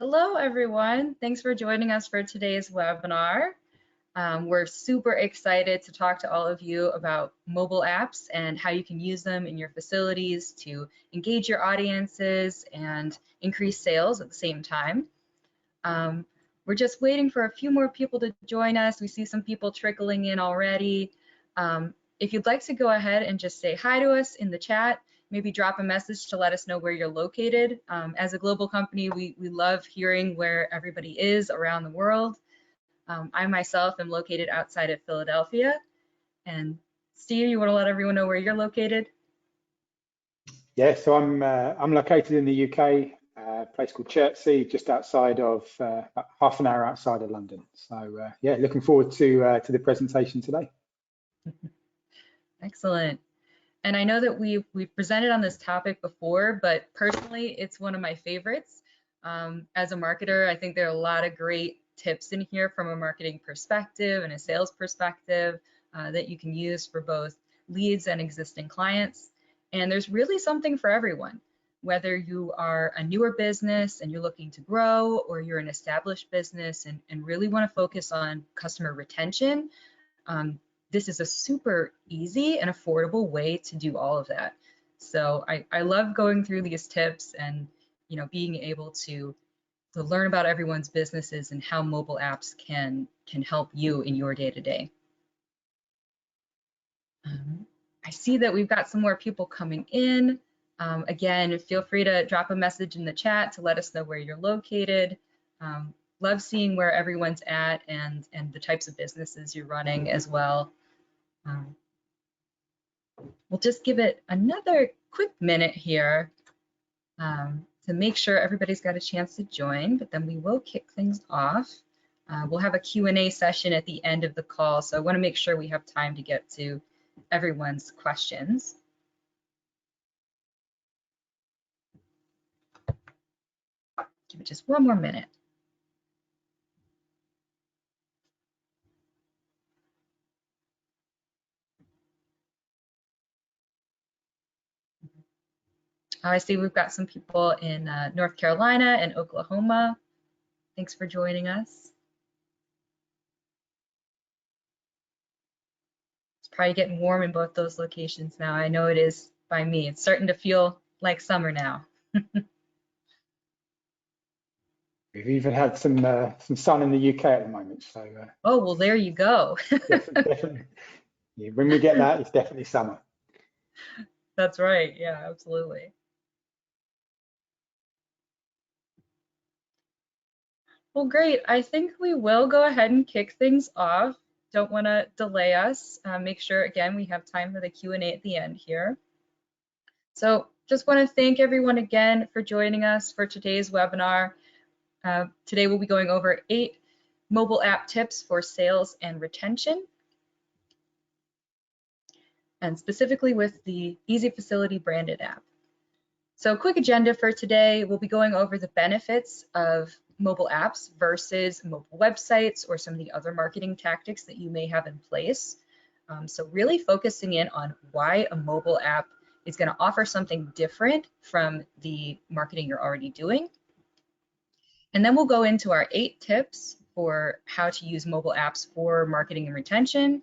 Hello, everyone. Thanks for joining us for today's webinar. We're super excited to talk to all of you about mobile apps and how you can use them in your facilities to engage your audiences and increase sales at the same time. We're just waiting for a few more people to join us. We see some people trickling in already. If you'd like to go ahead and just say hi to us in the chat, maybe drop a message to let us know where you're located. As a global company, we love hearing where everybody is around the world. I myself am located outside of Philadelphia. And Steve, you want to let everyone know where you're located? Yeah, so I'm located in the UK, a place called Chertsey, just outside of about half an hour outside of London. So yeah, looking forward to the presentation today. Excellent. And I know that we've presented on this topic before, but personally, it's one of my favorites. As a marketer, I think there are a lot of great tips in here from a marketing perspective and a sales perspective that you can use for both leads and existing clients. And there's really something for everyone, whether you are a newer business and you're looking to grow, or you're an established business and really want to focus on customer retention. This is a super easy and affordable way to do all of that. So I love going through these tips and being able to learn about everyone's businesses and how mobile apps can help you in your day-to-day. I see that we've got some more people coming in. Again, feel free to drop a message in the chat to let us know where you're located. Love seeing where everyone's at and the types of businesses you're running as well. We'll just give it another quick minute here to make sure everybody's got a chance to join, but then we will kick things off. We'll have a Q&A session at the end of the call, so I want to make sure we have time to get to everyone's questions. Give it just one more minute. I see we've got some people in North Carolina and Oklahoma. Thanks for joining us. It's probably getting warm in both those locations now. I know it is by me. It's starting to feel like summer now. We've even had some sun in the UK at the moment. So oh, well, there you go. definitely. Yeah, when we get that, it's definitely summer. That's right. Yeah, absolutely. Well, great. I think we will go ahead and kick things off. Don't want to delay us. Make sure, again, we have time for the Q&A at the end here. So just want to thank everyone again for joining us for today's webinar. Today we'll be going over 8 mobile app tips for sales and retention, and specifically with the Easy Facility branded app. So quick agenda for today, we'll be going over the benefits of mobile apps versus mobile websites or some of the other marketing tactics that you may have in place. So really focusing in on why a mobile app is going to offer something different from the marketing you're already doing. And then we'll go into our 8 tips for how to use mobile apps for marketing and retention.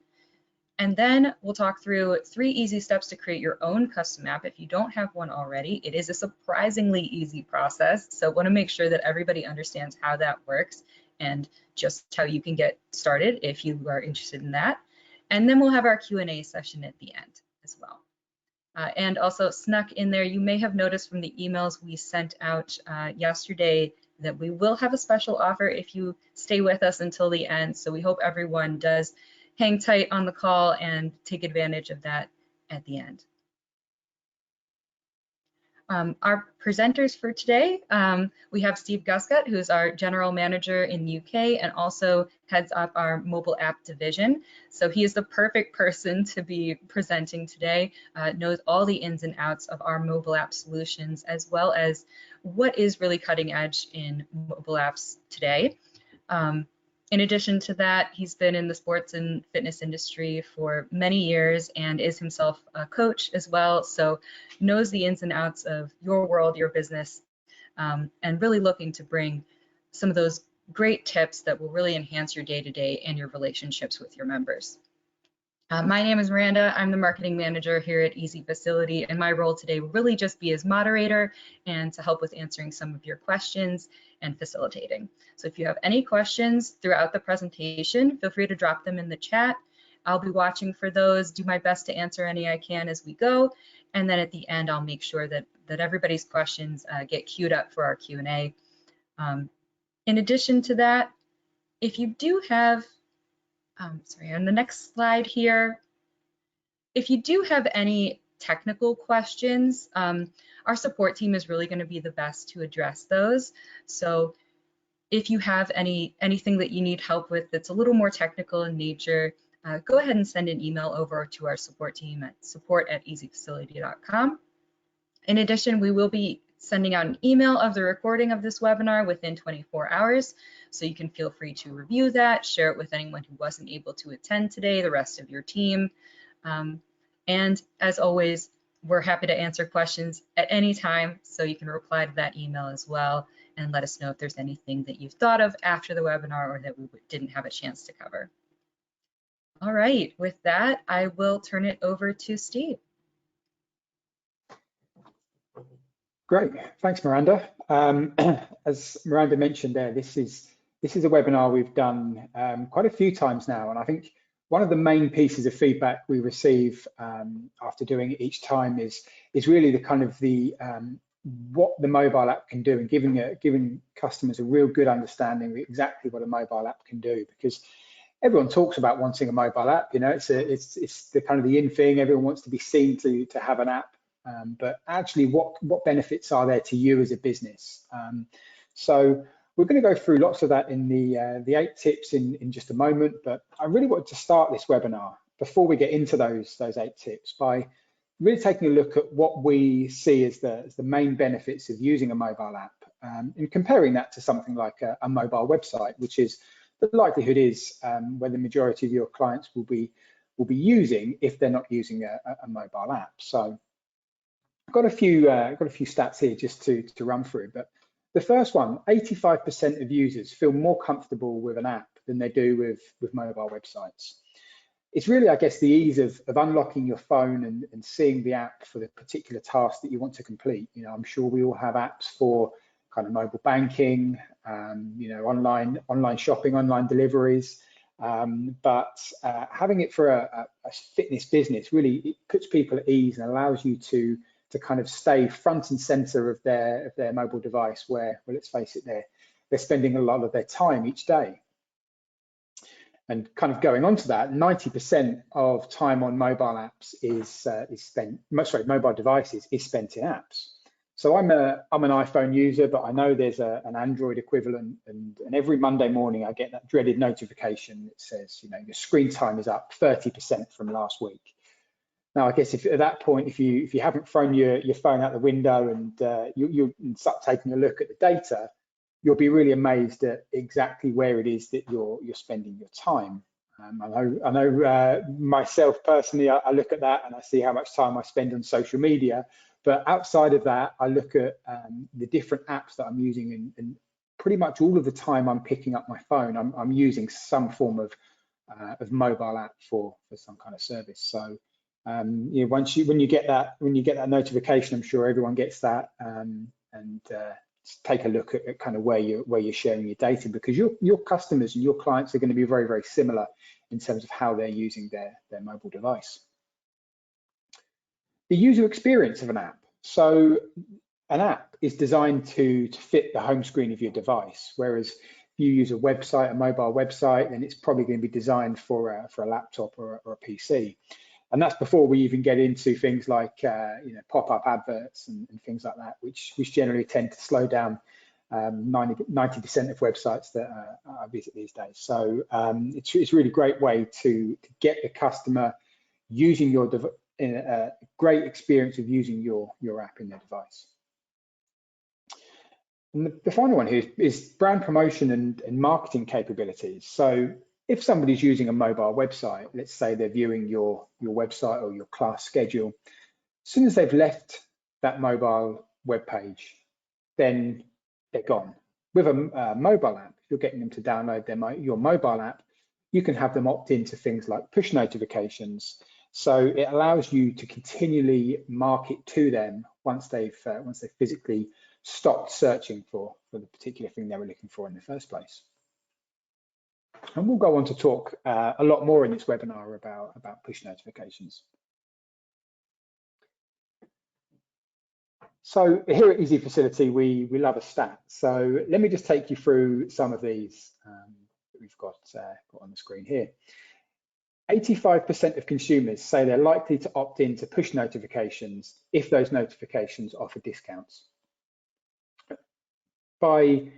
And then we'll talk through 3 easy steps to create your own custom app if you don't have one already. It is a surprisingly easy process, so I want to make sure that everybody understands how that works and just how you can get started if you are interested in that. And then we'll have our Q&A session at the end as well. And also snuck in there, you may have noticed from the emails we sent out yesterday that we will have a special offer if you stay with us until the end. So we hope everyone does hang tight on the call and take advantage of that at the end. Our presenters for today, we have Steve Guscott, who's our general manager in the UK and also heads up our mobile app division. So he is the perfect person to be presenting today, knows all the ins and outs of our mobile app solutions, as well as what is really cutting edge in mobile apps today. In addition to that, he's been in the sports and fitness industry for many years and is himself a coach as well, so knows the ins and outs of your world, your business, and really looking to bring some of those great tips that will really enhance your day-to-day and your relationships with your members. My name is Miranda. I'm the marketing manager here at Easy Facility, and my role today will really just be as moderator and to help with answering some of your questions and facilitating. So if you have any questions throughout the presentation, feel free to drop them in the chat. I'll be watching for those, do my best to answer any I can as we go, and then at the end I'll make sure that everybody's questions get queued up for our Q&A. In addition to that, if you do have sorry, on the next slide here, if you do have any technical questions, our support team is really going to be the best to address those. So if you have anything that you need help with that's a little more technical in nature, go ahead and send an email over to our support team at support@easyfacility.com. In addition, we will be sending out an email of the recording of this webinar within 24 hours. So you can feel free to review that, share it with anyone who wasn't able to attend today, the rest of your team. And as always, we're happy to answer questions at any time. So you can reply to that email as well and let us know if there's anything that you've thought of after the webinar or that we didn't have a chance to cover. All right, with that, I will turn it over to Steve. Great, thanks, Miranda. As Miranda mentioned there, this is a webinar we've done quite a few times now, and I think one of the main pieces of feedback we receive after doing it each time is really the kind of what the mobile app can do, and giving customers a real good understanding of exactly what a mobile app can do, because everyone talks about wanting a mobile app. You know, it's the kind of the in thing. Everyone wants to be seen to have an app. But actually, what benefits are there to you as a business? So we're going to go through lots of that in the 8 tips in just a moment. But I really wanted to start this webinar before we get into those 8 tips by really taking a look at what we see as the main benefits of using a mobile app, and comparing that to something like a mobile website, which is the likelihood is where the majority of your clients will be using if they're not using a mobile app. So I've got a few stats here just to run through, but the first one, 85% of users feel more comfortable with an app than they do with mobile websites. It's really, I guess, the ease of unlocking your phone and seeing the app for the particular task that you want to complete. You know, I'm sure we all have apps for kind of mobile banking, you know, online shopping, online deliveries. But having it for a fitness business really, it puts people at ease and allows you to kind of stay front and center of their mobile device, where, well, let's face it, they're spending a lot of their time each day. And kind of going on to that, 90% of time on mobile apps mobile devices is spent in apps. So I'm an iPhone user, but I know there's an Android equivalent, and every Monday morning I get that dreaded notification that says, you know, your screen time is up 30% from last week. Now, I guess if at that point, if you haven't thrown your phone out the window and you start taking a look at the data, you'll be really amazed at exactly where it is that you're spending your time. I know myself personally, I look at that and I see how much time I spend on social media. But outside of that, I look at the different apps that I'm using, and pretty much all of the time I'm picking up my phone, I'm using some form of mobile app for some kind of service. So you know, when you get that notification, I'm sure everyone gets that, and take a look at kind of where you're sharing your data, because your customers and your clients are going to be very, very similar in terms of how they're using their mobile device. The user experience of an app. So an app is designed to fit the home screen of your device, whereas if you use a website, a mobile website, then it's probably going to be designed for a laptop or a PC. And that's before we even get into things like you know, pop-up adverts and things like that, which generally tend to slow down 90% of websites that I visit these days. So it's a really great way to get the customer using your in a great experience of using your app in their device. And the final one here is brand promotion and marketing capabilities. So if somebody's using a mobile website, let's say they're viewing your website or your class schedule, as soon as they've left that mobile web page, then they're gone. With a mobile app, if you're getting them to download your mobile app, you can have them opt into things like push notifications. So it allows you to continually market to them once they've physically stopped searching for the particular thing they were looking for in the first place. And we'll go on to talk a lot more in this webinar about push notifications. So here at Easy Facility, we love a stat. So let me just take you through some of these that we've got on the screen here. 85% of consumers say they're likely to opt in to push notifications if those notifications offer discounts. By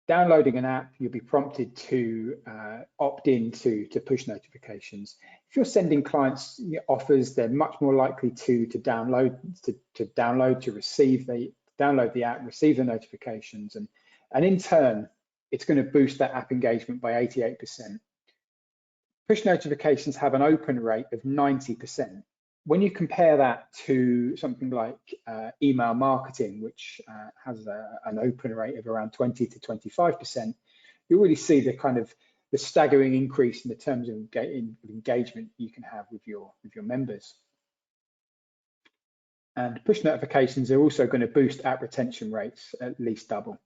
downloading an app, you'll be prompted to opt in to push notifications. If you're sending clients offers, they're much more likely to download the app, receive the notifications, and in turn, it's going to boost that app engagement by 88%. Push notifications have an open rate of 90%. When you compare that to something like email marketing, which has an open rate of around 20 to 25%, you really see the staggering increase in the terms of engagement you can have with your members. And push notifications are also going to boost app retention rates at least double.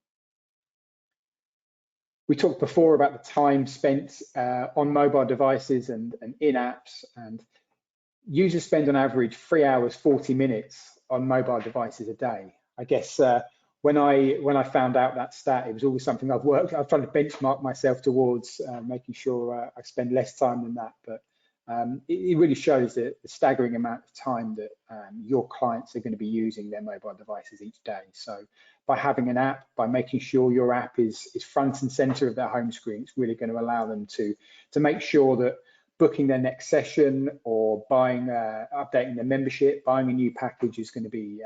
We talked before about the time spent on mobile devices and in apps, and users spend on average 3 hours, 40 minutes on mobile devices a day. I guess when I found out that stat, it was always something I've tried to benchmark myself towards, making sure I spend less time than that. But it really shows the staggering amount of time that your clients are going to be using their mobile devices each day. So by having an app, by making sure your app is front and center of their home screen, it's really going to allow them to make sure that booking their next session or updating their membership, buying a new package is going to be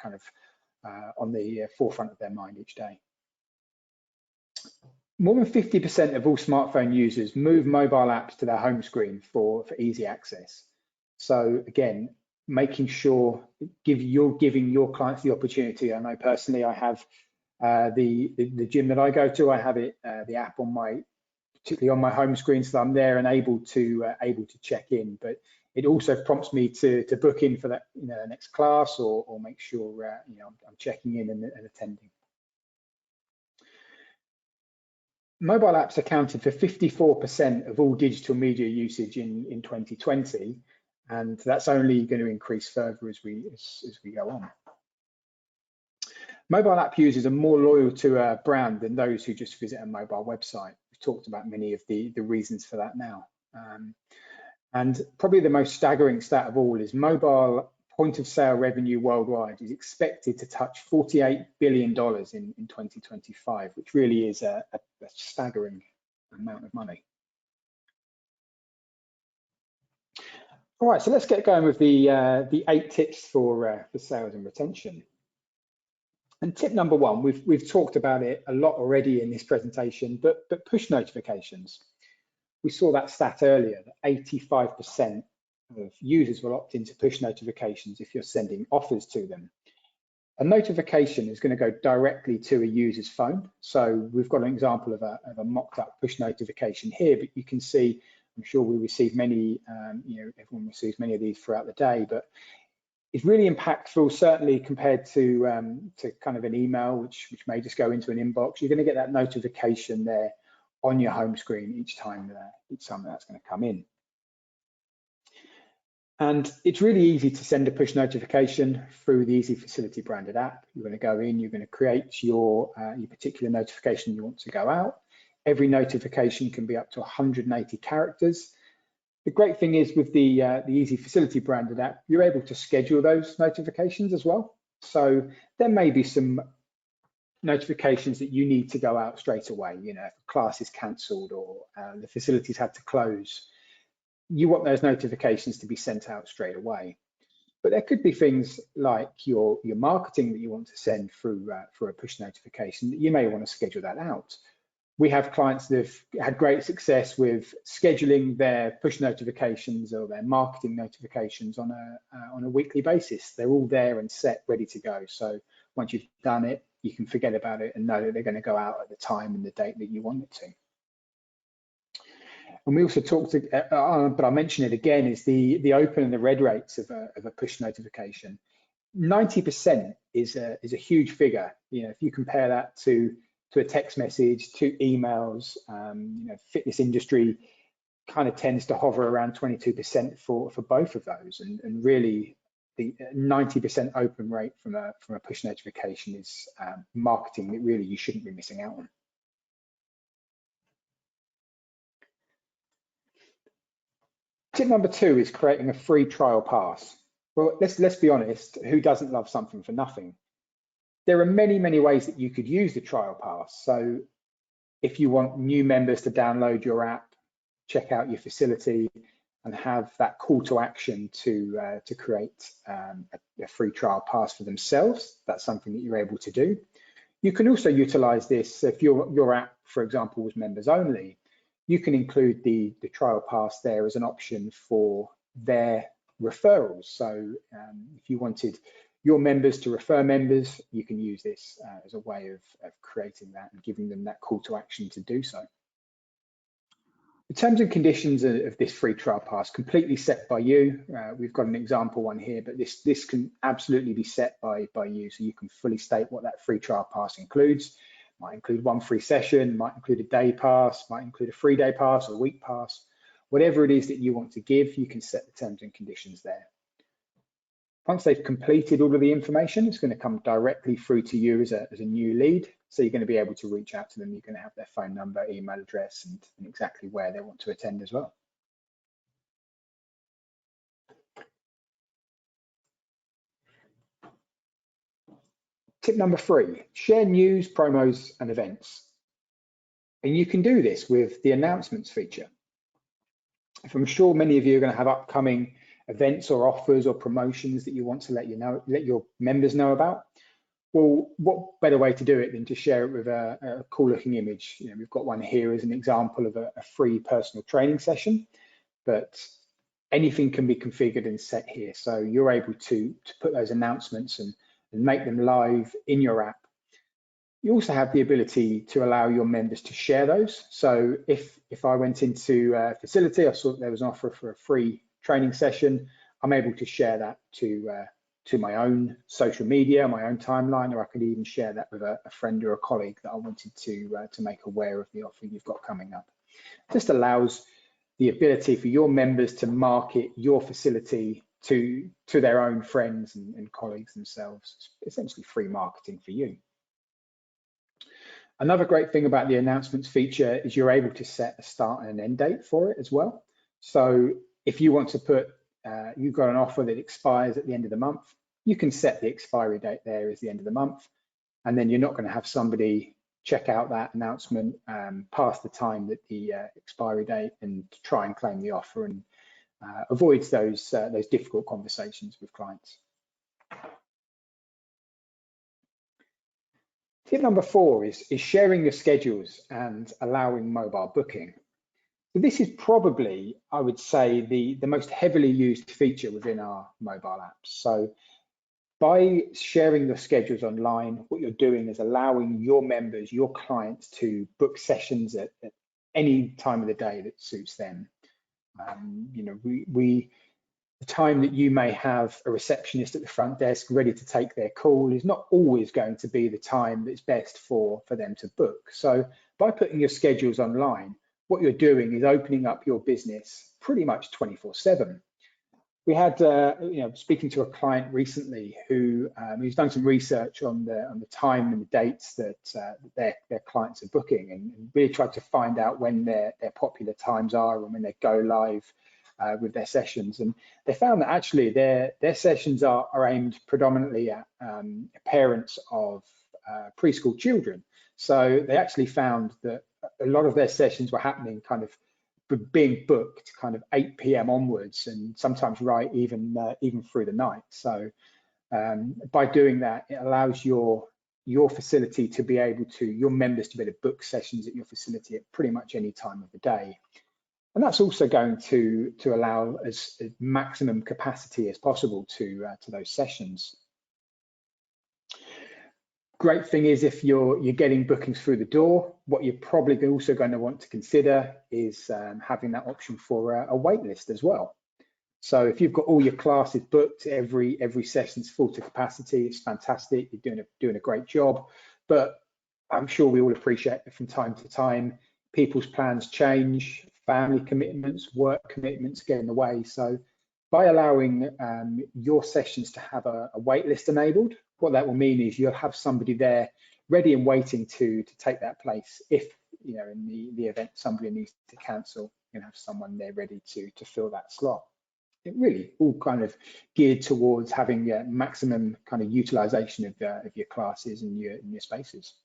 kind of on the forefront of their mind each day. More than 50% of all smartphone users move mobile apps to their home screen for easy access. So again, making sure you're giving your clients the opportunity. I know personally, I have the gym that I go to. I have the app particularly on my home screen, so I'm there and able to check in. But it also prompts me to book in for that next class or make sure I'm checking in and attending. Mobile apps accounted for 54% of all digital media usage in 2020, and that's only going to increase further as we go on. Mobile app users are more loyal to a brand than those who just visit a mobile website. We've talked about many of the reasons for that now. And probably the most staggering stat of all is mobile point of sale revenue worldwide is expected to touch $48 billion in 2025, which really is a staggering amount of money. All right, so let's get going with the 8 tips for sales and retention. And tip number 1, we've talked about it a lot already in this presentation, but push notifications. We saw that stat earlier, that 85% of users will opt into push notifications if you're sending offers to them. A notification is going to go directly to a user's phone. So we've got an example of a mocked up push notification here, but you can see, I'm sure we receive many, everyone receives many of these throughout the day, but it's really impactful, certainly compared to kind of an email, which may just go into an inbox. You're going to get that notification there on your home screen each time that's going to come in. And it's really easy to send a push notification through the Easy Facility branded app. You're going to go in, you're going to create your particular notification you want to go out. Every notification can be up to 180 characters. The great thing is with the Easy Facility branded app, you're able to schedule those notifications as well. So there may be some notifications that you need to go out straight away. If a class is cancelled or the facility's had to close, you want those notifications to be sent out straight away. But there could be things like your marketing that you want to send through a push notification that you may want to schedule that out. We have clients that have had great success with scheduling their push notifications or their marketing notifications on a weekly basis. They're all there and set, ready to go. So once you've done it, you can forget about it and know that they're going to go out at the time and the date that you want it to. And we also talked, but I'll mention it again, is the open and the read rates of a push notification. 90% is a huge figure. You know, if you compare that to a text message, to emails, you know, fitness industry kind of tends to hover around 22% for both of those, and really the 90% open rate from a push notification is marketing that really you shouldn't be missing out on. Tip number 2 is creating a free trial pass. Well, let's be honest, who doesn't love something for nothing? There are many ways that you could use the trial pass. So if you want new members to download your app, check out your facility, and have that call to action to create a free trial pass for themselves, that's something that you're able to do. You can also utilize this if your app, for example, was members only. You can include the trial pass there as an option for their referrals. So if you wanted your members to refer members, you can use this as a way of creating that and giving them that call to action to do so. The terms and conditions of this free trial pass completely set by you. We've got an example one here, but this can absolutely be set by you, so you can fully state what that free trial pass includes. Might include 1 free session, might include a day pass, might include a 3-day pass or a week pass. Whatever it is that you want to give, you can set the terms and conditions there. Once they've completed all of the information, it's going to come directly through to you as a new lead. So you're going to be able to reach out to them. You're going to have their phone number, email address, and exactly where they want to attend as well. Tip number 3, share news, promos, and events. And you can do this with the announcements feature. If I'm sure many of you are going to have upcoming events or offers or promotions that you want to let your members know about. Well, what better way to do it than to share it with a cool looking image? You know, we've got one here as an example of a free personal training session, but anything can be configured and set here. So you're able to put those announcements and make them live in your app. You also have the ability to allow your members to share those. So if I went into a facility, I saw that there was an offer for a free training session, I'm able to share that to my own social media, my own timeline, or I could even share that with a friend or a colleague that I wanted to make aware of the offer you've got coming up. It just allows the ability for your members to market your facility to their own friends and colleagues themselves. It's essentially free marketing for you. Another great thing about the announcements feature is you're able to set a start and an end date for it as well. So if you want to put, you've got an offer that expires at the end of the month, you can set the expiry date there as the end of the month, and then you're not going to have somebody check out that announcement past the time that the expiry date and try and claim the offer, and avoids those difficult conversations with clients. Tip number 4 is sharing your schedules and allowing mobile booking. So this is probably, I would say, the most heavily used feature within our mobile apps. So by sharing your schedules online, what you're doing is allowing your members, your clients, to book sessions at any time of the day that suits them. You know, the time that you may have a receptionist at the front desk ready to take their call is not always going to be the time that's best for them to book. So by putting your schedules online, what you're doing is opening up your business pretty much 24/7. We had, you know, speaking to a client recently who's done some research on the time and the dates that their clients are booking, and really tried to find out when their popular times are and when they go live with their sessions. And they found that actually their sessions are aimed predominantly at parents of preschool children. So they actually found that a lot of their sessions were happening kind of being booked kind of 8 p.m. onwards, and sometimes right even through the night. So by doing that, it allows your facility to be able to, your members to be able to book sessions at your facility at pretty much any time of the day. And that's also going to allow as maximum capacity as possible to those sessions. Great thing is if you're getting bookings through the door, what you're probably also going to want to consider is having that option for a wait list as well. So if you've got all your classes booked, every session's full to capacity, it's fantastic. You're doing a great job. But I'm sure we all appreciate that from time to time, people's plans change, family commitments, work commitments get in the way. So by allowing your sessions to have a wait list enabled, what that will mean is you'll have somebody there ready and waiting to take that place. If, you know, in the event somebody needs to cancel, you have someone there ready to fill that slot. It really all kind of geared towards having maximum kind of utilization of your classes and your spaces.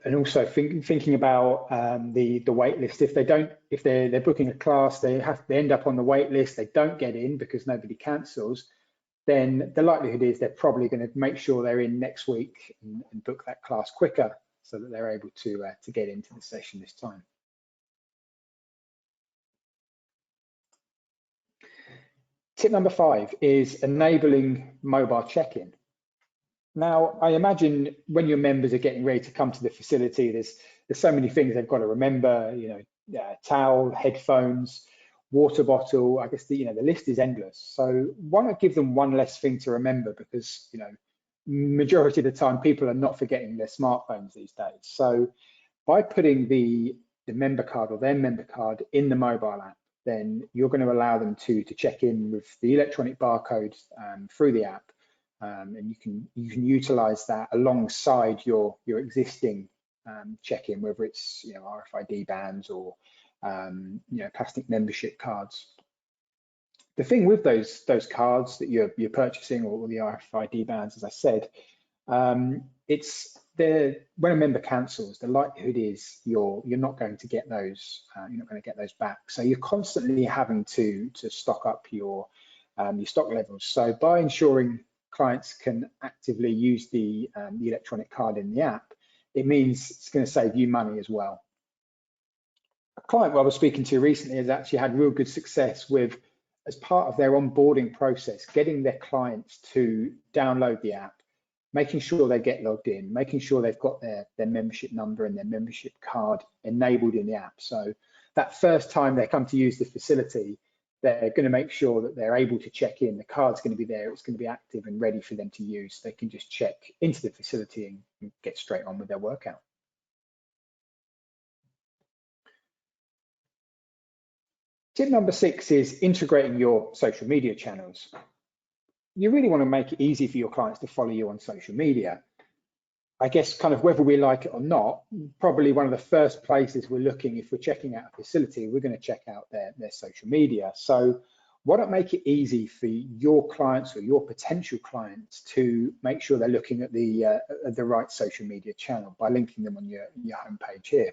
And also thinking about the wait list. If they're booking a class, they end up on the wait list, they don't get in because nobody cancels, then the likelihood is they're probably going to make sure they're in next week and book that class quicker so that they're able to get into the session this time. Tip number 5 is enabling mobile check-in. Now, I imagine when your members are getting ready to come to the facility, there's so many things they've got to remember, you know, towel, headphones, water bottle. I guess the list is endless. So why not give them one less thing to remember? Because, you know, majority of the time people are not forgetting their smartphones these days. So by putting the member card or their member card in the mobile app, then you're going to allow them to check in with the electronic barcode through the app. And you can utilize that alongside your existing check-in, whether it's, you know, RFID bands or you know, plastic membership cards. The thing with those cards that you're purchasing, or the RFID bands, as I said, when a member cancels, the likelihood is you're not going to get those. You're not going to get those back. So you're constantly having to stock up your stock levels. So by ensuring clients can actively use the electronic card in the app, it means it's going to save you money as well. A client I was speaking to recently has actually had real good success with, as part of their onboarding process, getting their clients to download the app, making sure they get logged in, making sure they've got their membership number and their membership card enabled in the app. So that first time they come to use the facility, they're going to make sure that they're able to check in. The card's going to be there, it's going to be active and ready for them to use. They can just check into the facility and get straight on with their workout. Tip number 6 is integrating your social media channels. You really want to make it easy for your clients to follow you on social media. I guess kind of whether we like it or not, probably one of the first places we're looking, if we're checking out a facility, we're going to check out their social media. So why not make it easy for your clients or your potential clients to make sure they're looking at the right social media channel by linking them on your homepage here.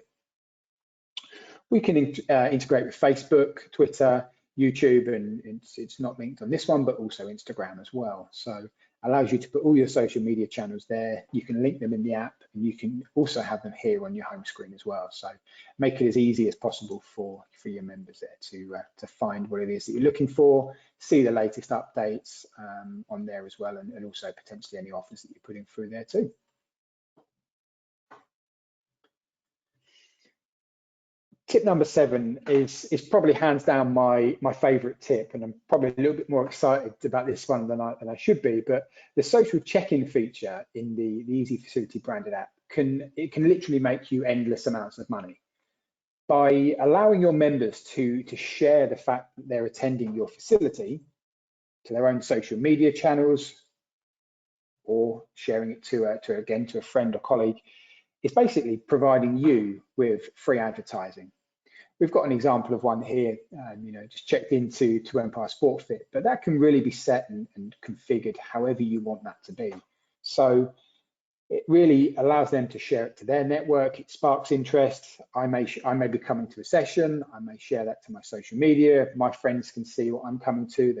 We can integrate with Facebook, Twitter, YouTube, and it's not linked on this one, but also Instagram as well. So allows you to put all your social media channels there. You can link them in the app, and you can also have them here on your home screen as well. So make it as easy as possible for your members there to find what it is that you're looking for, see the latest updates on there as well, and also potentially any offers that you're putting through there too. Tip number 7 is probably hands down my favorite tip, and I'm probably a little bit more excited about this one than I should be, but the social check-in feature in the Easy Facility branded app can literally make you endless amounts of money. By allowing your members to share the fact that they're attending your facility to their own social media channels, or sharing it to a friend or colleague, it's basically providing you with free advertising. We've got an example of one here, just checked into Empire Sport Fit, but that can really be set and configured however you want that to be. So it really allows them to share it to their network. It sparks interest. I may be coming to a session. I may share that to my social media. My friends can see what I'm coming to.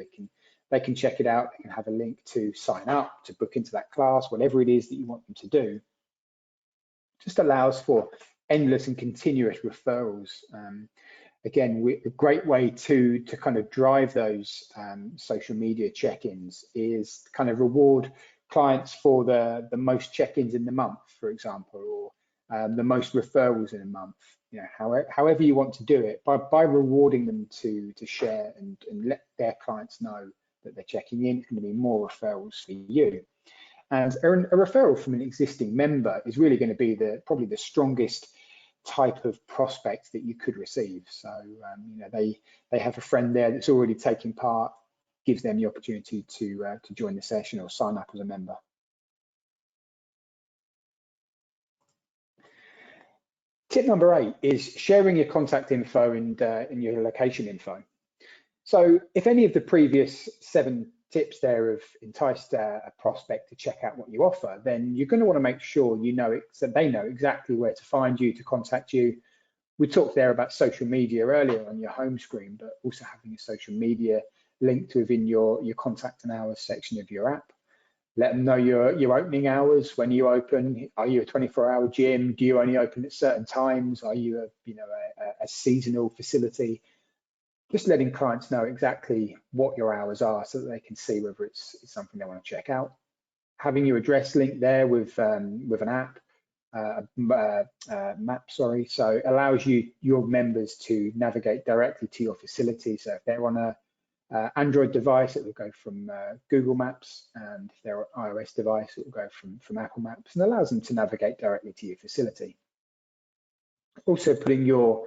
They can check it out. They can have a link to sign up, to book into that class, whatever it is that you want them to do. Just allows for endless and continuous referrals. again, a great way to kind of drive those social media check-ins is kind of reward clients for the most check-ins in the month, for example, or the most referrals in a month. You know, however you want to do it, by rewarding them to share and let their clients know that they're checking in, it's going to be more referrals for you. And a referral from an existing member is really going to be probably the strongest type of prospect that you could receive. So you know, they have a friend there that's already taking part, gives them the opportunity to join the session or sign up as a member. Tip number 8 is sharing your contact info and your location info. So if any of the previous 7 tips there have enticed a prospect to check out what you offer, then you're going to want to make sure you know so they know exactly where to find you, to contact you. We talked there about social media earlier on your home screen, but also having a social media linked within your contact and hours section of your app. Let them know your opening hours, when you open. Are you a 24-hour gym? Do you only open at certain times? Are you a seasonal facility? Just letting clients know exactly what your hours are so that they can see whether it's something they want to check out. Having your address linked there with an app, map, sorry, so it allows your members to navigate directly to your facility. So if they're on a Android device, it will go from Google Maps, and if they're on an iOS device, it will go from Apple Maps, and allows them to navigate directly to your facility. Also putting your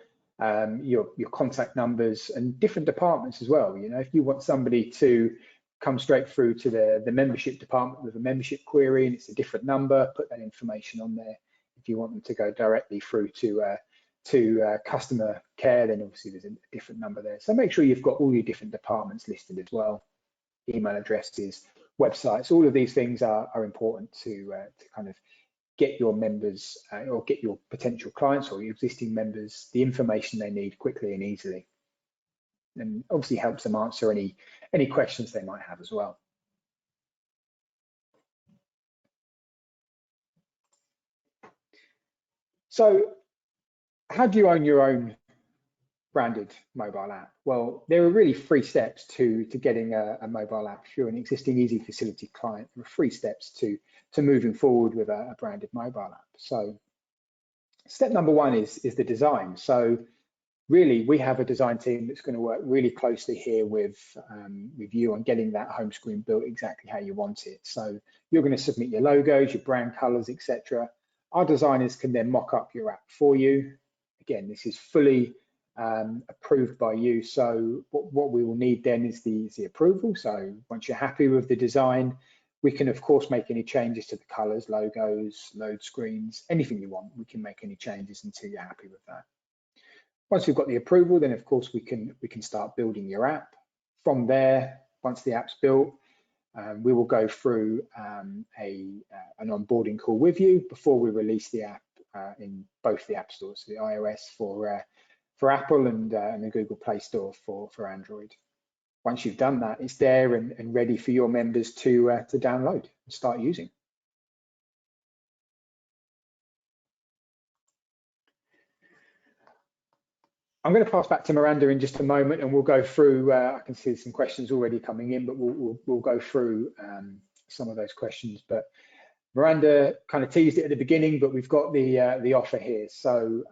contact numbers and different departments as well. You know, if you want somebody to come straight through to the membership department with a membership query and it's a different number, put that information on there. If you want them to go directly through to customer care, then obviously there's a different number there. So make sure you've got all your different departments listed as well, email addresses, websites. All of these things are important to kind of get your members or get your potential clients or your existing members the information they need quickly and easily, and obviously helps them answer any questions they might have as well. So how do you own your own branded mobile app? Well, there are really 3 steps to getting a mobile app. If you're an existing Easy Facility client, there are 3 steps to moving forward with a branded mobile app. So step number 1 is the design. So really, we have a design team that's going to work really closely here with you on getting that home screen built exactly how you want it. So you're going to submit your logos, your brand colors, etc. Our designers can then mock up your app for you. Again, this is fully approved by you. So what we will need then is the approval. So once you're happy with the design, we can of course make any changes to the colors, logos, load screens, anything you want. We can make any changes until you're happy with that. Once we've got the approval, then of course we can start building your app. From there, once the app's built, we will go through an onboarding call with you before we release the app in both the app stores, the iOS for Apple and the Google Play Store for Android. Once you've done that, it's there and ready for your members to download and start using. I'm going to pass back to Miranda in just a moment, and we'll go through. I can see some questions already coming in, but we'll go through some of those questions. But Miranda kind of teased it at the beginning, but we've got the offer here. So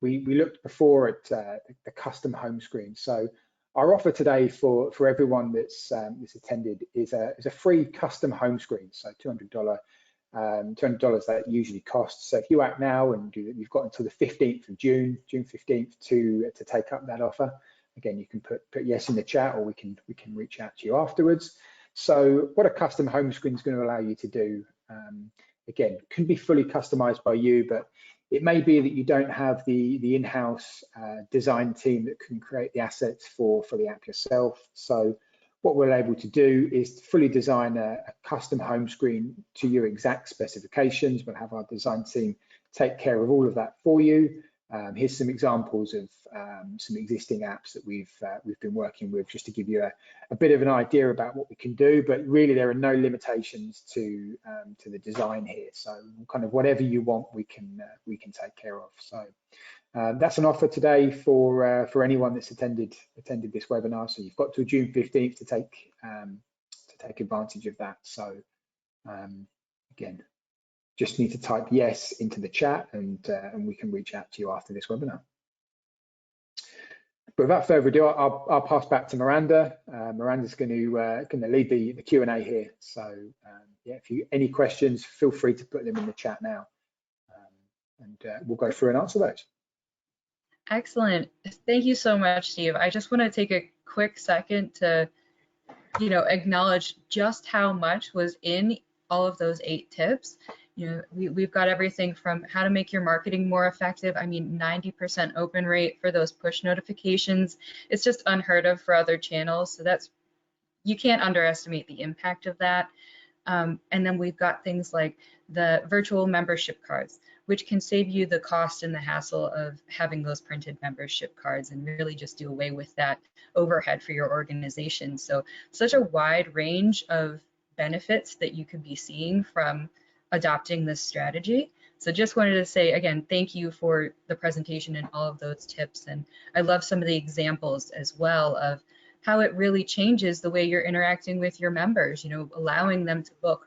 we looked before at the custom home screen. So our offer today for everyone that's attended is a free custom home screen. So $200 that usually costs. So if you act now and you've got until the 15th of June 15th to take up that offer. Again, you can put yes in the chat, or we can reach out to you afterwards. So what a custom home screen is going to allow you to do, again, can be fully customized by you, but it may be that you don't have the in-house design team that can create the assets for the app yourself. So what we're able to do is fully design a custom home screen to your exact specifications. We'll have our design team take care of all of that for you. Here's some examples of some existing apps that we've been working with, just to give you a bit of an idea about what we can do. But really, there are no limitations to the design here. So kind of whatever you want, we can take care of. So That's an offer today for anyone that's attended this webinar. So you've got till June 15th to take advantage of that. So again, just need to type yes into the chat, and we can reach out to you after this webinar. But without further ado, I'll pass back to Miranda. Miranda's going to lead the Q&A here. So yeah, if you any questions, feel free to put them in the chat now, and we'll go through and answer those. Excellent. Thank you so much, Steve. I just want to take a quick second to, acknowledge just how much was in all of those 8 tips. We've got everything from how to make your marketing more effective. I mean, 90% open rate for those push notifications. It's just unheard of for other channels. So you can't underestimate the impact of that. And then we've got things like the virtual membership cards, which can save you the cost and the hassle of having those printed membership cards and really just do away with that overhead for your organization. So such a wide range of benefits that you could be seeing from adopting this strategy. So just wanted to say, again, thank you for the presentation and all of those tips. And I love some of the examples as well of how it really changes the way you're interacting with your members, allowing them to book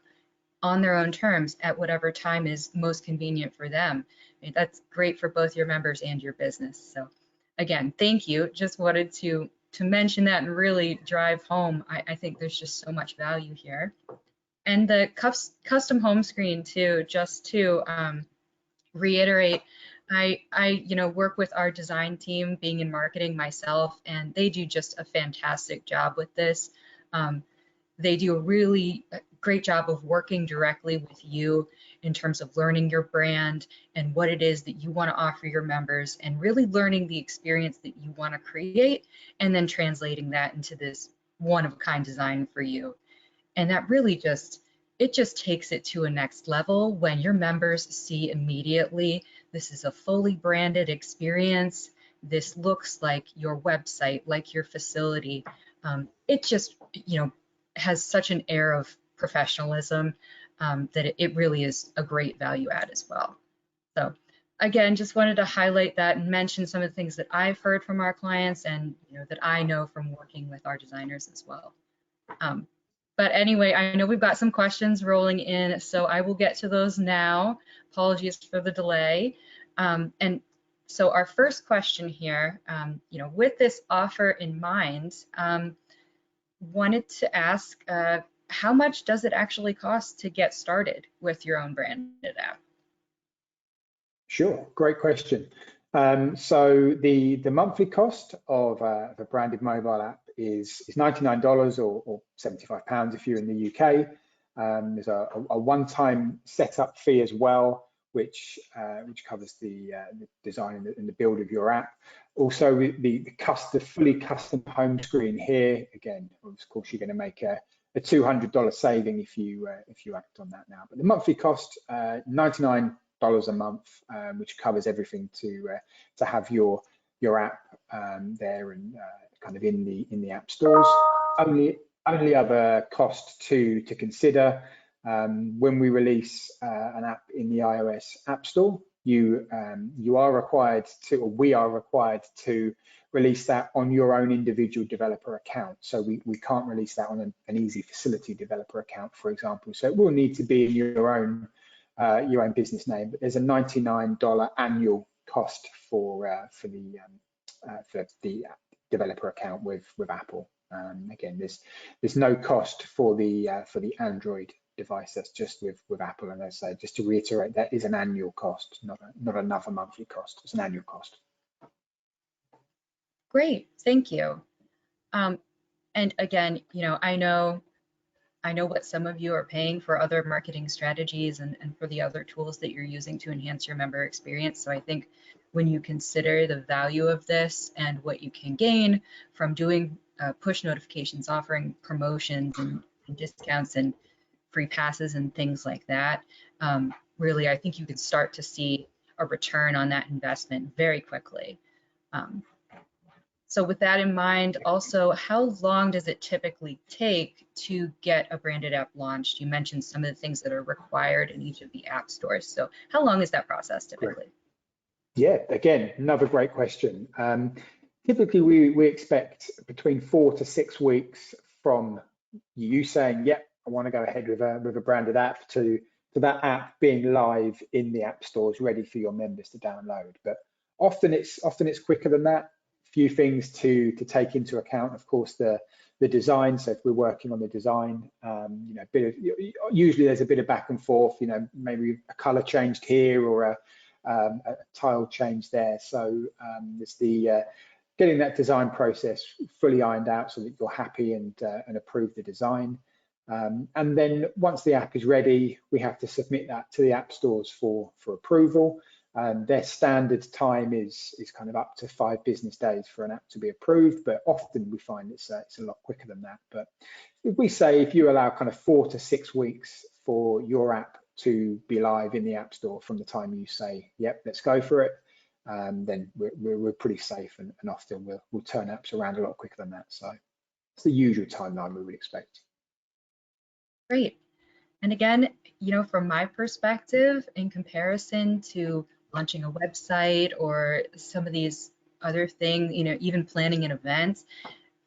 on their own terms at whatever time is most convenient for them. I mean, that's great for both your members and your business. So again, thank you. Just wanted to mention that and really drive home. I think there's just so much value here. And the custom home screen too, just to reiterate, I work with our design team, being in marketing myself, and they do just a fantastic job with this. They do a really great job of working directly with you in terms of learning your brand and what it is that you want to offer your members, and really learning the experience that you want to create, and then translating that into this one-of-a-kind design for you. And that really just takes it to a next level when your members see immediately, this is a fully branded experience. This looks like your website, like your facility. It just, has such an air of professionalism that it really is a great value add as well. So again, just wanted to highlight that and mention some of the things that I've heard from our clients and that I know from working with our designers as well. But anyway, I know we've got some questions rolling in, so I will get to those now. Apologies for the delay. And so our first question here, with this offer in mind, wanted to ask, how much does it actually cost to get started with your own branded app? Sure, great question. So the monthly cost of a branded mobile app is $99 or £75 if you're in the UK. There's a one-time setup fee as well, which covers the design and the build of your app. Also, the fully custom home screen here, again, of course, you're going to make a $200 saving if you act on that now. But the monthly cost, $99 a month, which covers everything to have your app there and kind of in the app stores. Only other cost to consider when we release an app in the iOS App Store, you are required to, or we are required to release that on your own individual developer account. So we can't release that on an easy facility developer account, for example. So it will need to be in your own business name. But there's a $99 annual cost for the developer account with Apple. Again, there's no cost for the Android device. That's just with Apple. And as I say, just to reiterate, that is an annual cost, not another monthly cost. It's an annual cost. Great, thank you. And again, I know what some of you are paying for other marketing strategies and for the other tools that you're using to enhance your member experience. So I think when you consider the value of this and what you can gain from doing push notifications, offering promotions and discounts and free passes and things like that, really, I think you can start to see a return on that investment very quickly. So with that in mind, also, how long does it typically take to get a branded app launched? You mentioned some of the things that are required in each of the app stores. So how long is that process typically? Yeah, again, another great question. Typically, we expect between 4 to 6 weeks from you saying, "Yep, I want to go ahead with a branded app," to that app being live in the app stores, ready for your members to download. But often it's quicker than that. Few things to take into account. Of course, the design. So if we're working on the design, usually there's a bit of back and forth. Maybe a color changed here or a tile change there. So there's the getting that design process fully ironed out so that you're happy and approve the design. And then once the app is ready, we have to submit that to the app stores for approval. Their standard time is kind of up to 5 business days for an app to be approved, but often we find it's a lot quicker than that. But if we say if you allow kind of 4 to 6 weeks for your app to be live in the app store from the time you say, "Yep, let's go for it," then we're pretty safe, and often we'll turn apps around a lot quicker than that. So it's the usual timeline we would expect. Great. And again, from my perspective, in comparison to launching a website or some of these other things, even planning an event,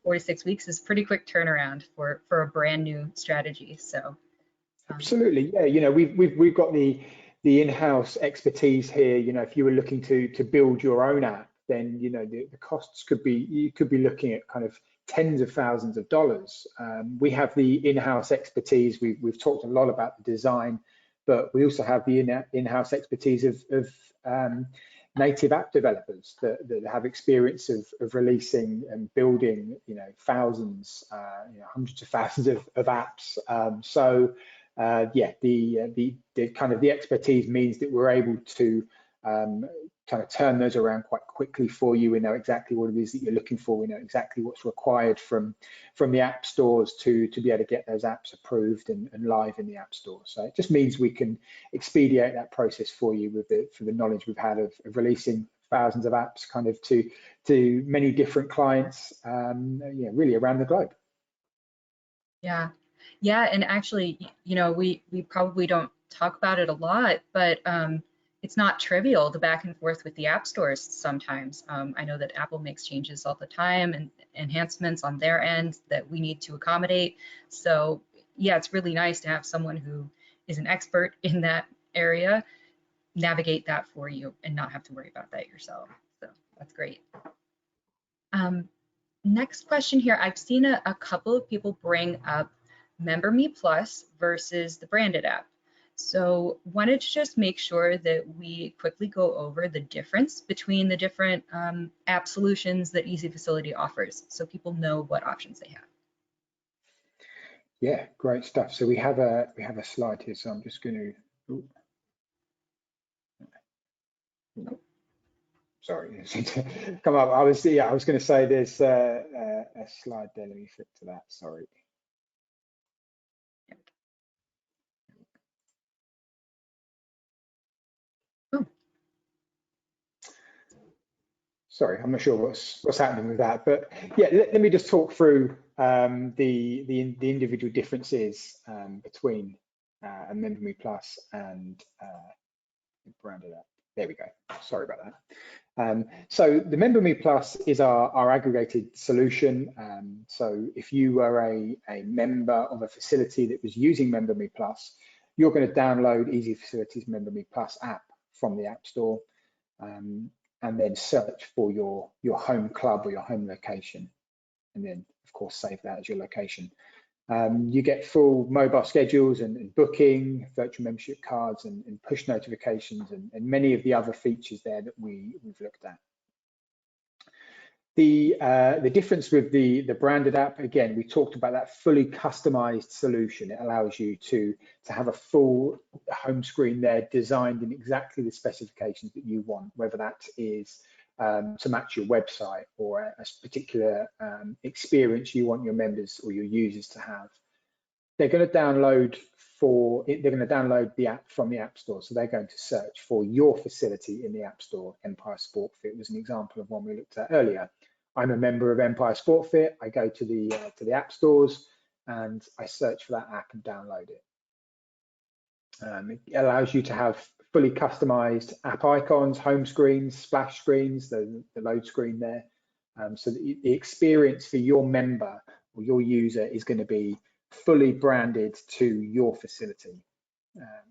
4 to 6 weeks is pretty quick turnaround for a brand new strategy. So absolutely, yeah. We've got the in-house expertise here. If you were looking to build your own app, then the costs you could be looking at kind of tens of thousands of dollars. We have the in-house expertise. We've talked a lot about the design, but we also have the in-house expertise of native app developers that have experience of releasing and building thousands, hundreds of thousands of apps. Yeah, the kind of the expertise means that we're able to kind of turn those around quite quickly for you. We know exactly what it is that you're looking for. We know exactly what's required from the app stores to be able to get those apps approved and live in the app store. So it just means we can expedite that process for you for the knowledge we've had of releasing thousands of apps kind of to many different clients, really around the globe. yeah, and actually, we probably don't talk about it a lot, but it's not trivial, the back and forth with the app stores sometimes. I know that Apple makes changes all the time and enhancements on their end that we need to accommodate. So yeah, it's really nice to have someone who is an expert in that area navigate that for you and not have to worry about that yourself. So that's great. Next question here. I've seen a couple of people bring up MemberMe Plus versus the branded app. So wanted to just make sure that we quickly go over the difference between the different app solutions that Easy Facility offers, so people know what options they have. Yeah, great stuff. So we have a slide here. So I'm just going to. Sorry, come up. I was going to say there's a slide there. Let me flip to that. Sorry. Sorry, I'm not sure what's happening with that, but yeah, let me just talk through the individual differences between a MemberMe Plus and branded app. There we go. Sorry about that. So the MemberMe Plus is our aggregated solution. So if you were a member of a facility that was using MemberMe Plus, you're going to download Easy Facilities MemberMe Plus app from the App Store. And then search for your home club or your home location, and then of course save that as your location. You get full mobile schedules and booking, virtual membership cards and push notifications and many of the other features there that we've looked at. The difference with the branded app, again, we talked about that fully customized solution. It allows you to have a full home screen there designed in exactly the specifications that you want, whether that is to match your website or a particular experience you want your members or your users to have. They're going to download the app from the App Store. So they're going to search for your facility in the App Store. Empire Sport Fit was an example of one we looked at earlier. I'm a member of Empire Sport Fit. I go to the App Stores and I search for that app and download it. It allows you to have fully customized app icons, home screens, splash screens, the load screen there. So the experience for your member or your user is going to be fully branded to your facility.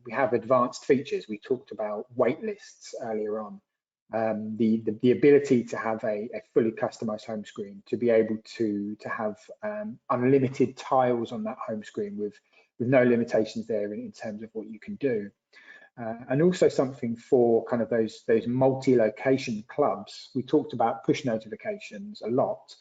We have advanced features. We talked about wait lists earlier on. The ability to have a fully customized home screen, to be able to have unlimited tiles on that home screen with no limitations there in terms of what you can do. And also something for kind of those multi-location clubs. We talked about push notifications a lot.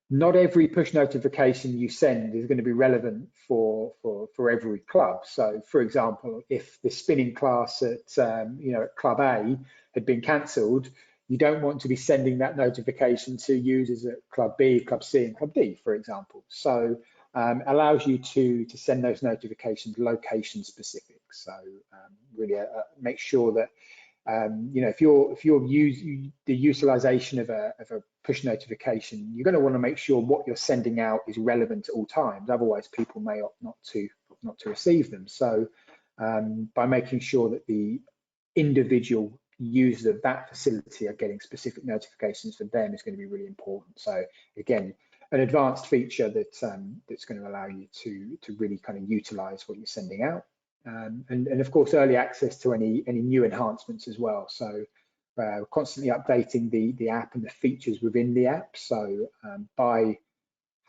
Not every push notification you send is going to be relevant for every club. So, for example, if the spinning class at at Club A had been cancelled, you don't want to be sending that notification to users at Club B, Club C, and Club D, for example. So, allows you to send those notifications location specific. So, really make sure that if you're using the utilization of a push notification, you're going to want to make sure what you're sending out is relevant at all times. Otherwise, people may opt not to receive them. So, by making sure that the individual users of that facility are getting specific notifications for them is going to be really important. So, again, an advanced feature that's going to allow you to really kind of utilize what you're sending out. And of course, early access to any new enhancements as well. So we're constantly updating the app and the features within the app. So by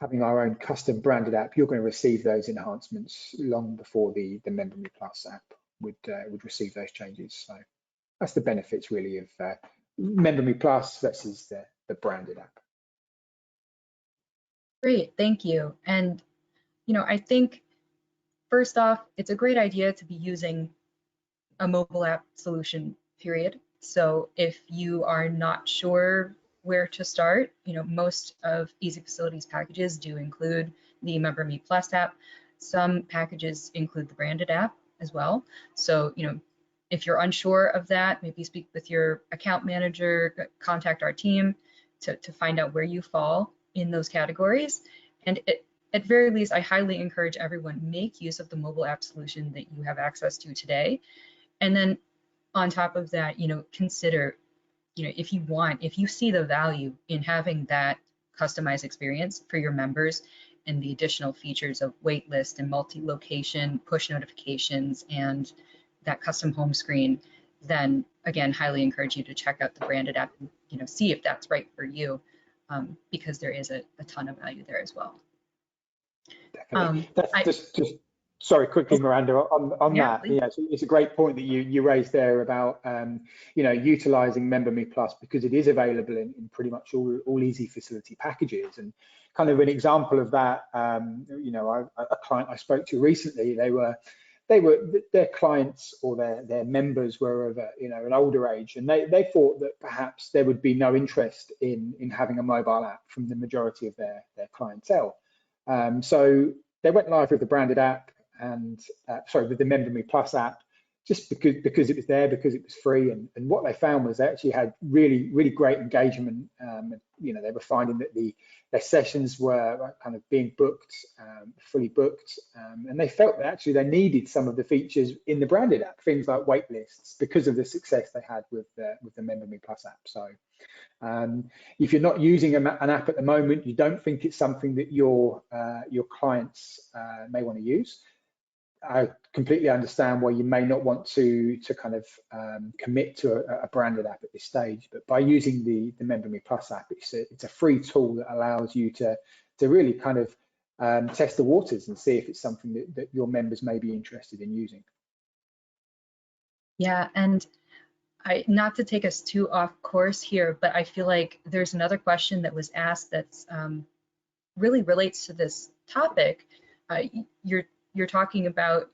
having our own custom branded app, you're going to receive those enhancements long before the MemberMe Plus app would receive those changes. So that's the benefits really of MemberMe Plus versus the branded app. Great, thank you. And I think first off, it's a great idea to be using a mobile app solution, period. So if you are not sure where to start, most of Easy Facilities packages do include the MemberMe Plus app. Some packages include the branded app as well. So, if you're unsure of that, maybe speak with your account manager, contact our team to find out where you fall in those categories. And at very least, I highly encourage everyone, make use of the mobile app solution that you have access to today. And then on top of that, consider, if you see the value in having that customized experience for your members and the additional features of waitlist and multi-location push notifications and that custom home screen, then again, highly encourage you to check out the branded app and, see if that's right for you, because there is a ton of value there as well. Definitely. That's just sorry, quickly, Miranda, on yeah, that. Yeah, it's a great point that you raised there about utilizing MemberMe Plus, because it is available in pretty much all Easy Facility packages. And kind of an example of that, a client I spoke to recently, their clients or their members were of an older age, and they thought that perhaps there would be no interest in having a mobile app from the majority of their clientele. So they went live with the branded app and with the MemberMe Plus app, just because it was there, because it was free. And what they found was they actually had really great engagement. They were finding that their sessions were kind of being booked, fully booked, and they felt that actually they needed some of the features in the branded app, things like wait lists, because of the success they had with the MemberMe Plus app. So if you're not using an app at the moment, you don't think it's something that your clients may want to use, I completely understand why you may not want to kind of commit to a branded app at this stage. But by using the MemberMe Plus app, it's a free tool that allows you to really kind of test the waters and see if it's something that your members may be interested in using. Yeah, and not to take us too off course here, but I feel like there's another question that was asked that's really relates to this topic. You're talking about,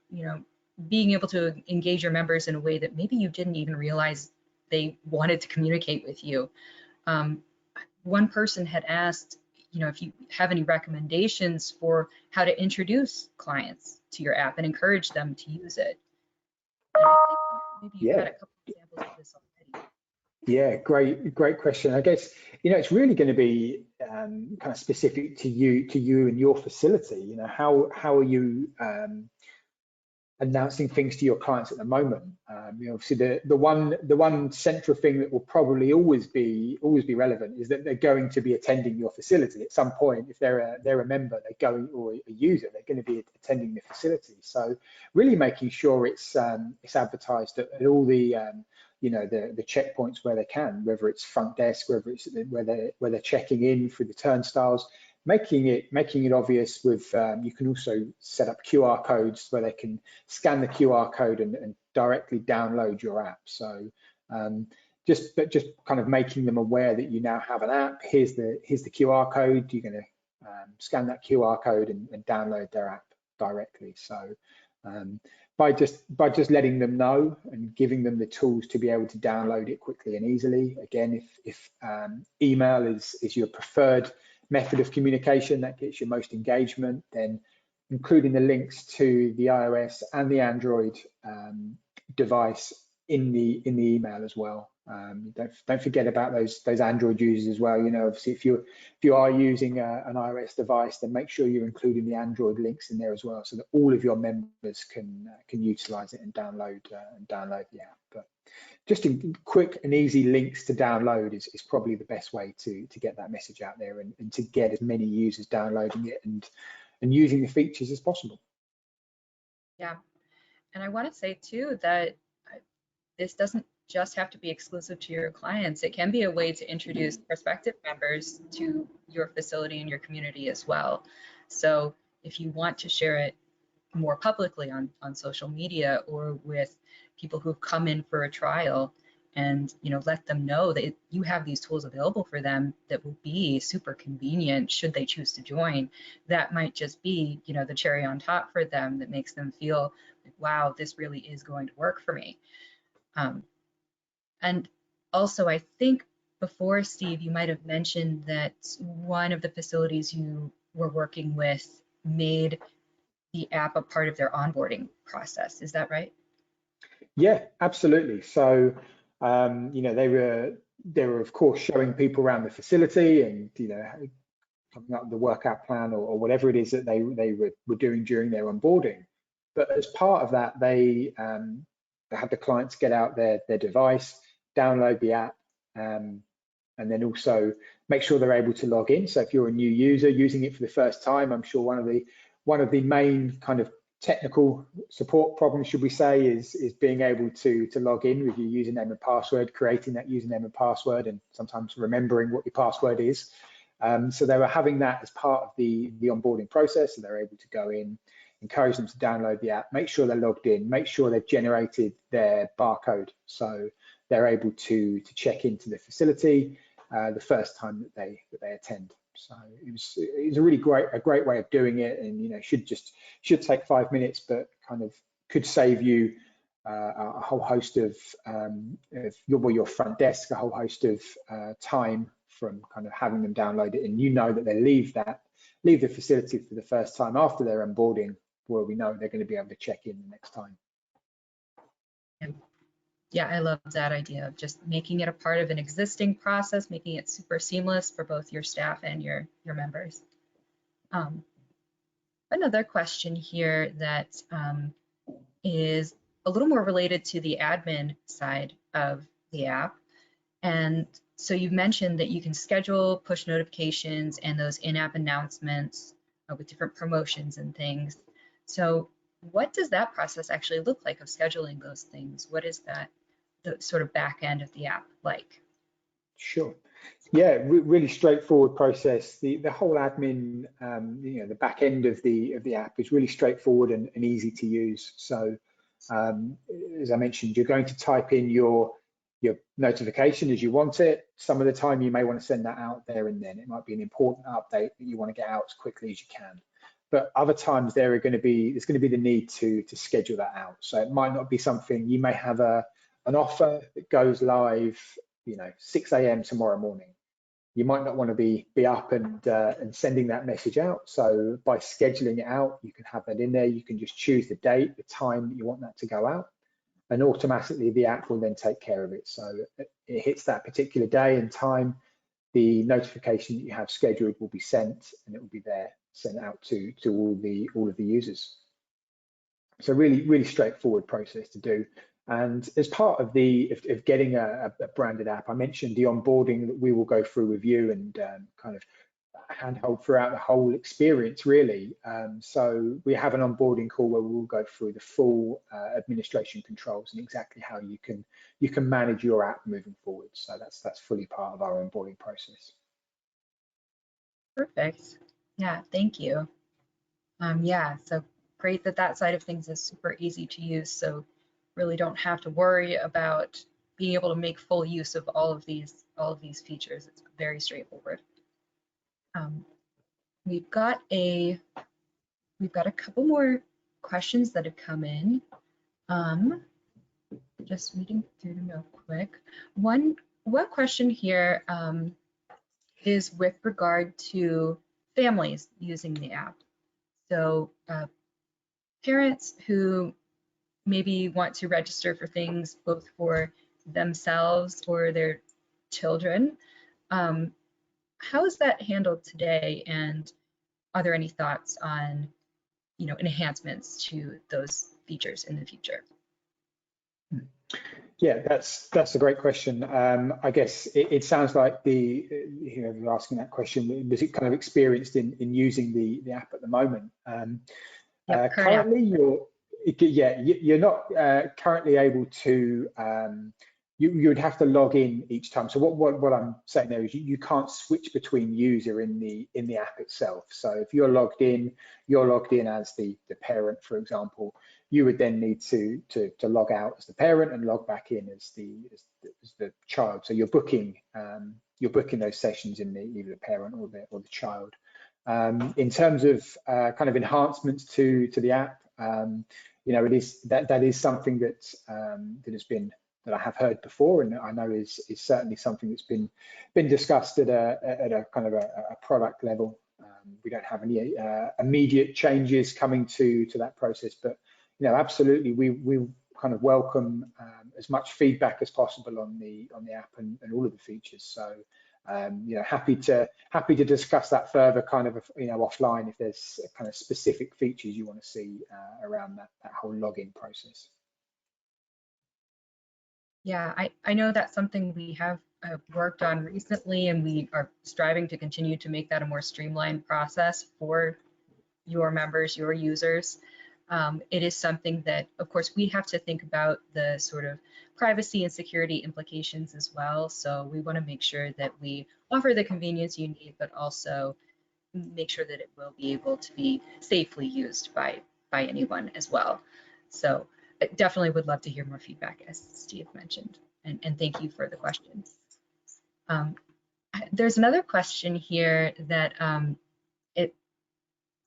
being able to engage your members in a way that maybe you didn't even realize they wanted to communicate with you. One person had asked, if you have any recommendations for how to introduce clients to your app and encourage them to use it. And I think maybe you've had a couple examples of this already. Yeah, great question. I guess, it's really going to be kind of specific to you and your facility. How are you announcing things to your clients at the moment. Obviously, the one central thing that will probably always be relevant is that they're going to be attending your facility at some point. If they're a member, they're going, or a user, they're going to be attending the facility. So really making sure it's advertised at all the the checkpoints where they can, whether it's front desk, whether it's where they're checking in through the turnstiles. Making it obvious with you can also set up QR codes where they can scan the QR code and directly download your app. So just kind of making them aware that you now have an app. Here's the QR code. You're going to scan that QR code and download their app directly. So by just letting them know and giving them the tools to be able to download it quickly and easily. Again, if email is your preferred method of communication that gets you most engagement, then including the links to the iOS and the Android device in the email as well. Don't forget about those Android users as well. Obviously, if you are using an iOS device, then make sure you're including the Android links in there as well, so that all of your members can utilize it and download the app. But just in quick and easy links to download is probably the best way to get that message out there and to get as many users downloading it and using the features as possible. Yeah, and I want to say too that this doesn't just have to be exclusive to your clients. It can be a way to introduce prospective members to your facility and your community as well. So if you want to share it more publicly on social media or with people who've come in for a trial, and let them know that you have these tools available for them that will be super convenient should they choose to join, that might just be the cherry on top for them that makes them feel like, wow, this really is going to work for me. And also, I think before, Steve, you might have mentioned that one of the facilities you were working with made the app a part of their onboarding process. Is that right? Yeah, absolutely. So, they were of course showing people around the facility and coming up with the workout plan or whatever it is that they were doing during their onboarding. But as part of that, they had the clients get out their device, download the app, and then also make sure they're able to log in. So if you're a new user using it for the first time, I'm sure one of the main kind of technical support problems, should we say, is being able to log in with your username and password, creating that username and password, and sometimes remembering what your password is. So they were having that as part of the onboarding process, and they're able to go in, encourage them to download the app, make sure they're logged in, make sure they've generated their barcode, so they're able to check into the facility the first time that they attend. So it was a really great way of doing it, and should take 5 minutes, but kind of could save you a whole host of your front desk, a whole host of time from kind of having them download it, and that they leave the facility for the first time after their onboarding, where we know they're going to be able to check in the next time. Yeah, I love that idea of just making it a part of an existing process, making it super seamless for both your staff and your members. Another question here that is a little more related to the admin side of the app. And so you've mentioned that you can schedule push notifications and those in-app announcements with different promotions and things. So what does that process actually look like of scheduling those things? What is the sort of back end of the app like? Sure. Yeah, really straightforward process. The whole admin, the back end of the app is really straightforward and easy to use. So, as I mentioned, you're going to type in your notification as you want it. Some of the time you may want to send that out there and then. It might be an important update that you want to get out as quickly as you can. But other times there's going to be the need to schedule that out. So it might not be something, you may have an offer that goes live 6 a.m. tomorrow morning. You might not want to be up and sending that message out. So by scheduling it out, you can have that in there. You can just choose the date, the time that you want that to go out, and automatically the app will then take care of it. So it hits that particular day and time, the notification that you have scheduled will be sent, and it will be there sent out to all of the users. So really straightforward process to do. And as part of getting a branded app, I mentioned the onboarding that we will go through with you and kind of handhold throughout the whole experience, really. So we have an onboarding call where we'll go through the full administration controls and exactly how you can manage your app moving forward. So that's fully part of our onboarding process. Perfect. Yeah, thank you. Yeah, so great that side of things is super easy to use. So really don't have to worry about being able to make full use of all of these features. It's very straightforward. We've got a couple more questions that have come in. Just reading through them real quick. One question here is with regard to families using the app. So parents who maybe want to register for things both for themselves or their children. How is that handled today? And are there any thoughts on, enhancements to those features in the future? Yeah, that's a great question. I guess it sounds like you're asking that question. Was it kind of experienced in using the app at the moment? Currently, you're not currently able to. You would have to log in each time. So what I'm saying there is you can't switch between user in the app itself. So if you're logged in as the parent, for example. You would then need to log out as the parent and log back in as the child. So you're booking those sessions in either the parent or the child. In terms of kind of enhancements to the app, it is that is something that I have heard before, and I know is certainly something that's been discussed at a kind of a product level. We don't have any immediate changes coming to that process, but absolutely, we kind of welcome as much feedback as possible on the app and all of the features. So, happy to discuss that further, kind of offline if there's kind of specific features you want to see around that whole login process. Yeah, I know that's something we have worked on recently, and we are striving to continue to make that a more streamlined process for your members, your users. It is something that, of course, we have to think about the sort of privacy and security implications as well. So we want to make sure that we offer the convenience you need, but also make sure that it will be able to be safely used by anyone as well. So I definitely would love to hear more feedback, as Steve mentioned, and thank you for the questions. There's another question here that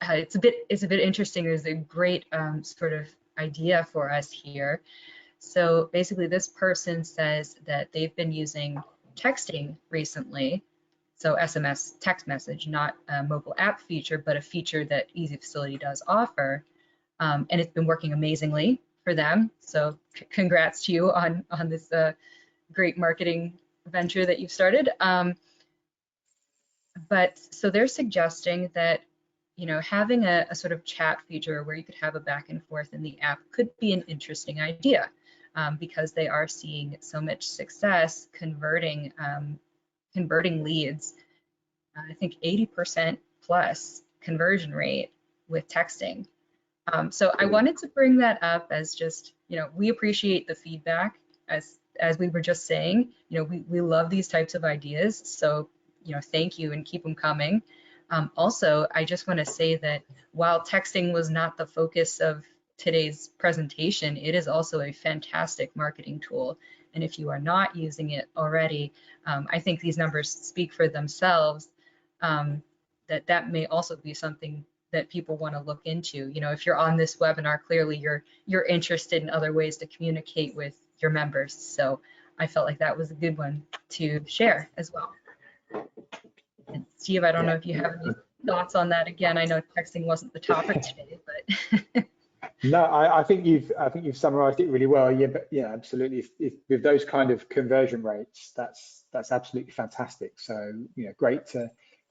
it's a bit interesting. There's a great sort of idea for us here. So basically, this person says that they've been using texting recently. So SMS text message, not a mobile app feature, but a feature that Easy Facility does offer. And it's been working amazingly for them. So congrats to you on this great marketing venture that you've started. But so they're suggesting that having a sort of chat feature where you could have a back and forth in the app could be an interesting idea because they are seeing so much success converting leads. I think 80% plus conversion rate with texting. So I wanted to bring that up as just, we appreciate the feedback as we were just saying, we love these types of ideas. So, thank you and keep them coming. Also, I just want to say that while texting was not the focus of today's presentation, it is also a fantastic marketing tool. And if you are not using it already, I think these numbers speak for themselves, that may also be something that people want to look into. If you're on this webinar, clearly you're interested in other ways to communicate with your members. So I felt like that was a good one to share as well. And Steve, I don't know if you have any thoughts on that. Again, I know texting wasn't the topic today, but no, I think you've summarized it really well. Yeah, but yeah, absolutely. If with those kind of conversion rates, that's absolutely fantastic. So great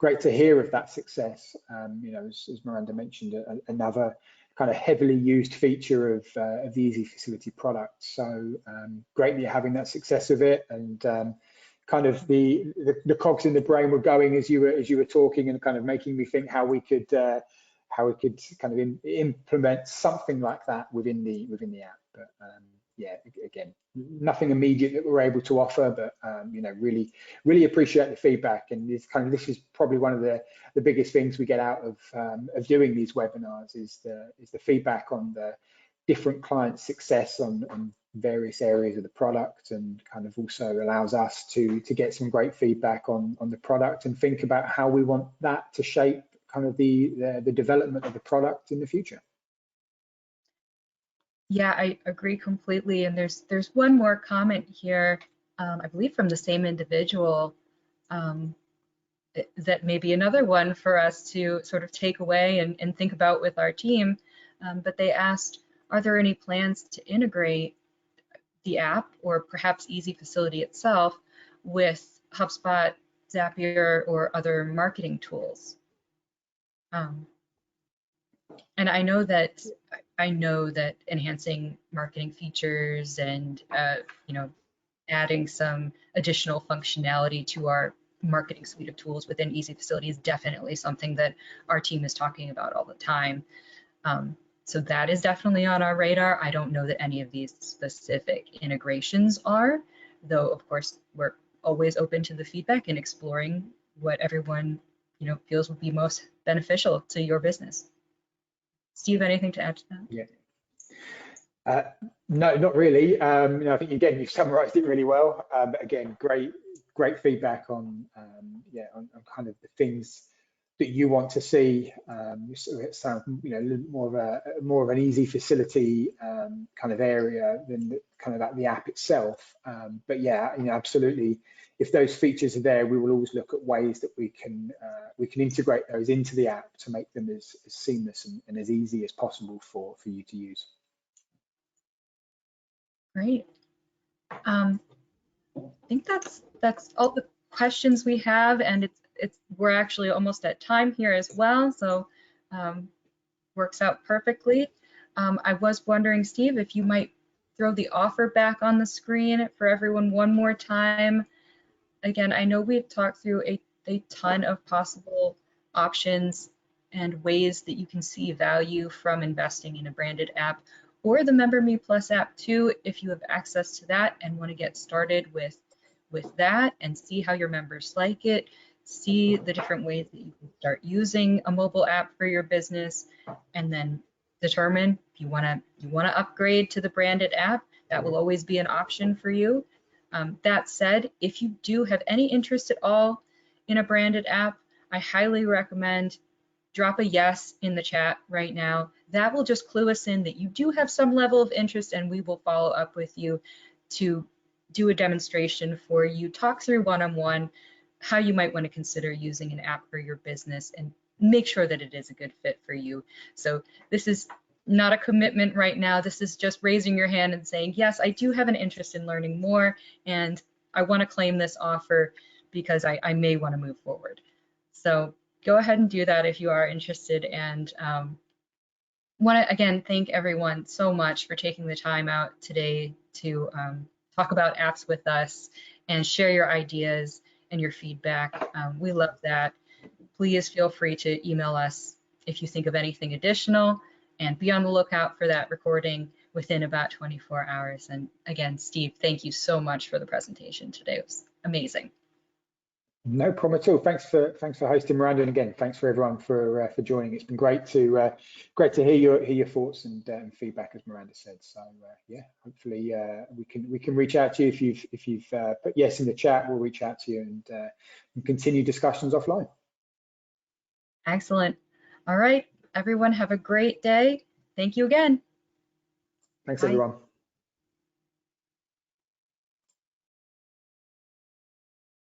great to hear of that success. You know, as Miranda mentioned, another kind of heavily used feature of the Easy Facility product. So great that you're having that success of it, and kind of the cogs in the brain were going as you were talking, and kind of making me think how we could kind of implement something like that within the app. But yeah, again, nothing immediate that we're able to offer, but you know, really appreciate the feedback. And this is probably one of the biggest things we get out of doing these webinars is the feedback on the different client success on various areas of the product, and kind of also allows us to get some great feedback on the product and think about how we want that to shape kind of the development of the product in the future. Yeah, I agree completely. And there's one more comment here, I believe from the same individual, that may be another one for us to sort of take away and think about with our team. But they asked, are there any plans to integrate the app or perhaps Easy Facility itself with HubSpot, Zapier, or other marketing tools? And I know that enhancing marketing features and you know, adding some additional functionality to our marketing suite of tools within Easy Facility is definitely something that our team is talking about all the time. So that is definitely on our radar. I don't know that any of these specific integrations are, though of course we're always open to the feedback and exploring what everyone, you know, feels would be most beneficial to your business. Steve, anything to add to that? Yeah. No, not really. You know, I think again you've summarised it really well. But again, great feedback on on kind of the things that you want to see. So it sounds, you know, a little more of an Easy Facility kind of area than kind of the app itself. But yeah, you know, absolutely. If those features are there, we will always look at ways that we can integrate those into the app to make them as seamless and as easy as possible for you to use. Great. I think that's all the questions we have, and we're actually almost at time here as well, so works out perfectly. I was wondering, Steve, if you might throw the offer back on the screen for everyone one more time. Again, I know we've talked through a ton of possible options and ways that you can see value from investing in a branded app, or the MemberMe Plus app too, if you have access to that and want to get started with that and see how your members like it, see the different ways that you can start using a mobile app for your business, and then determine if you want to upgrade to the branded app. That will always be an option for you. That said, if you do have any interest at all in a branded app, I highly recommend drop a yes in the chat right now. That will just clue us in that you do have some level of interest, and we will follow up with you to do a demonstration for you, talk through one-on-one how you might want to consider using an app for your business and make sure that it is a good fit for you. So this is not a commitment right now. This is just raising your hand and saying, yes, I do have an interest in learning more, and I want to claim this offer because I may want to move forward. So go ahead and do that if you are interested. And want to again thank everyone so much for taking the time out today to talk about apps with us and share your ideas and your feedback. We love that. Please feel free to email us if you think of anything additional, and be on the lookout for that recording within about 24 hours. And again, Steve, thank you so much for the presentation today. It was amazing. No problem at all. Thanks for hosting, Miranda, and again, thanks for everyone for joining. It's been great to hear your thoughts and feedback, as Miranda said. So yeah, hopefully we can reach out to you if you've put yes in the chat. We'll reach out to you and continue discussions offline. Excellent. All right, everyone, have a great day. Thank you again. Thanks, Bye. everyone.